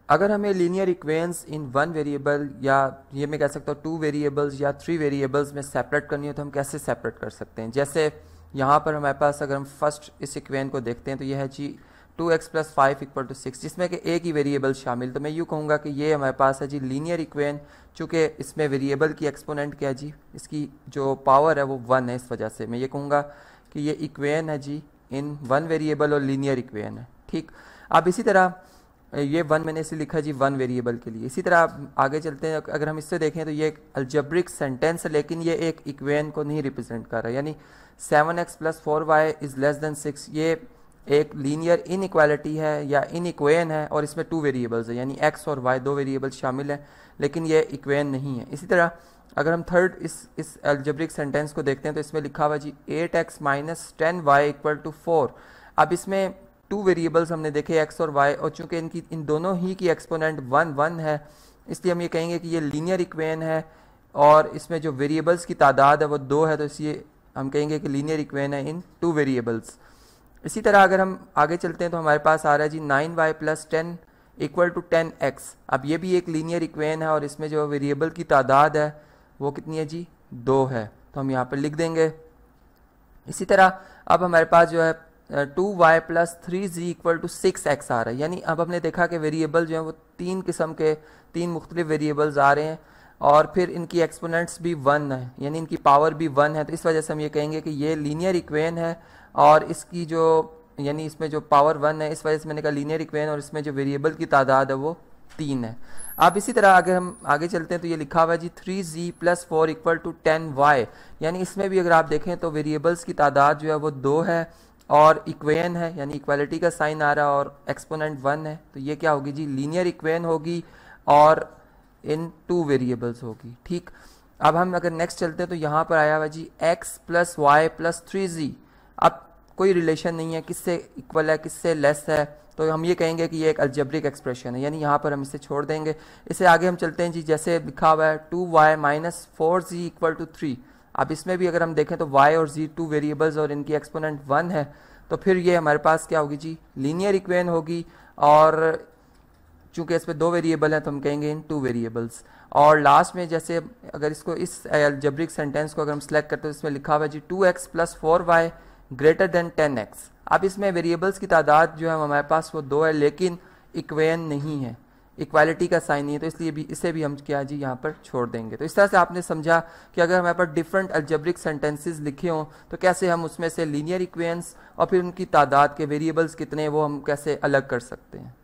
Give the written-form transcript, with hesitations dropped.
अगर हमें linear equations in one variable या ये मैं कह सकता हूँ टू वेरिएबल्स या थ्री वेरिएबल्स में सेपरेट करनी हो तो हम कैसे सेपरेट कर सकते हैं। जैसे यहाँ पर हमारे पास अगर हम फर्स्ट इस इक्वेशन को देखते हैं तो यह है जी 2x + 5 = 6, जिसमें कि एक ही वेरिएबल शामिल। तो मैं यूँ कहूँगा कि ये हमारे पास है जी लीनियर इक्वेशन, चूँकि इसमें वेरिएबल की एक्सपोनेंट क्या है जी, इसकी जो पावर है वो 1 है, इस वजह से मैं ये कहूँगा कि ये इक्वेशन है जी इन वन वेरिएबल और लीनियर इक्वेशन है। ठीक, अब इसी तरह ये वन मैंने इसे लिखा जी वन वेरिएबल के लिए। इसी तरह आप आगे चलते हैं, अगर हम इससे देखें तो ये एक अलजेब्रिक सेंटेंस है, लेकिन ये एक इक्वेशन को नहीं रिप्रेजेंट कर रहा है। यानी 7x + 4y = 6 ये एक लीनियर इनइक्वालिटी है या इनइक्वेशन है, और इसमें टू वेरिएबल्स है, यानी x और y दो वेरिएबल्स शामिल हैं, लेकिन ये इक्वेशन नहीं है। इसी तरह अगर हम थर्ड इस अलजेब्रिक सेंटेंस को देखते हैं तो इसमें लिखा हुआ जी 8x - 10y = 4। अब इसमें टू वेरिएबल्स हमने देखे x और y, और चूंकि इन दोनों ही की एक्सपोनेंट 1 1 है, इसलिए हम ये कहेंगे कि ये लीनियर इक्वेशन है, और इसमें जो वेरिएबल्स की तादाद है वो 2 है, तो इसलिए हम कहेंगे कि लीनियर इक्वेशन है इन टू वेरिएबल्स। इसी तरह अगर हम आगे चलते हैं तो हमारे पास आ रहा है जी 9y + 10 = 10x। अब ये भी एक लीनियर इक्वेशन है, और इसमें जो वेरिएबल की तादाद है वो कितनी है जी 2 है, तो हम यहाँ पर लिख देंगे। इसी तरह अब हमारे पास जो है 2y + 3z = 6x आ रहा है। यानी अब हमने देखा कि वेरिएबल जो है वो तीन किस्म के, तीन मुख्तलिफ वेरिएबल्स आ रहे हैं, और फिर इनकी एक्सपोनेंट्स भी 1 है, यानी इनकी पावर भी 1 है। तो इस वजह से हम ये कहेंगे कि ये लीनियर इक्वेशन है, और इसकी जो यानी इसमें जो पावर 1 है, इस वजह से मैंने कहा लीनियर इक्वेशन, और इसमें जो वेरिएबल की तादाद है वो 3 है। अब इसी तरह अगर हम आगे चलते हैं तो ये लिखा हुआ है जी 3z + 4 = 10y। यानी इसमें भी अगर आप देखें तो वेरिएबल्स की तादाद जो है वो 2 है, और इक्वेशन है, यानी इक्वालिटी का साइन आ रहा है, और एक्सपोनेंट 1 है, तो ये क्या होगी जी लीनियर इक्वेशन होगी, और इन टू वेरिएबल्स होगी। ठीक, अब हम अगर नेक्स्ट चलते हैं तो यहाँ पर आया हुआ जी x + y + 3z। अब कोई रिलेशन नहीं है, किससे इक्वल है किससे लेस है, तो हम ये कहेंगे कि ये एक अलजेब्रिक एक्सप्रेशन है, यानी यहाँ पर हम इसे छोड़ देंगे। इसे आगे हम चलते हैं जी, जैसे लिखा हुआ है 2y - 4z = 3। अब इसमें भी अगर हम देखें तो y और z टू वेरिएबल्स, और इनकी एक्सपोनेंट 1 है, तो फिर ये हमारे पास क्या होगी जी लीनियर इक्वेशन होगी, और चूंकि इस पे दो वेरिएबल हैं तो हम कहेंगे इन टू वेरिएबल्स। और लास्ट में जैसे अगर इसको इस अलजेब्रिक सेंटेंस को अगर हम सेलेक्ट करते हैं तो इसमें लिखा हुआ है जी 2x + 4y > 10x। अब इसमें वेरिएबल्स की तादाद जो है हमारे पास वो 2 है, लेकिन इक्वेशन नहीं है, इक्वालिटी का साइन नहीं है, तो इसलिए भी इसे भी हम क्या जी यहाँ पर छोड़ देंगे। तो इस तरह से आपने समझा कि अगर हमारे पास डिफरेंट अलजेब्रिक सेंटेंसेस लिखे हों तो कैसे हम उसमें से लीनियर इक्वेशंस और फिर उनकी तादाद के वेरिएबल्स कितने वो हम कैसे अलग कर सकते हैं।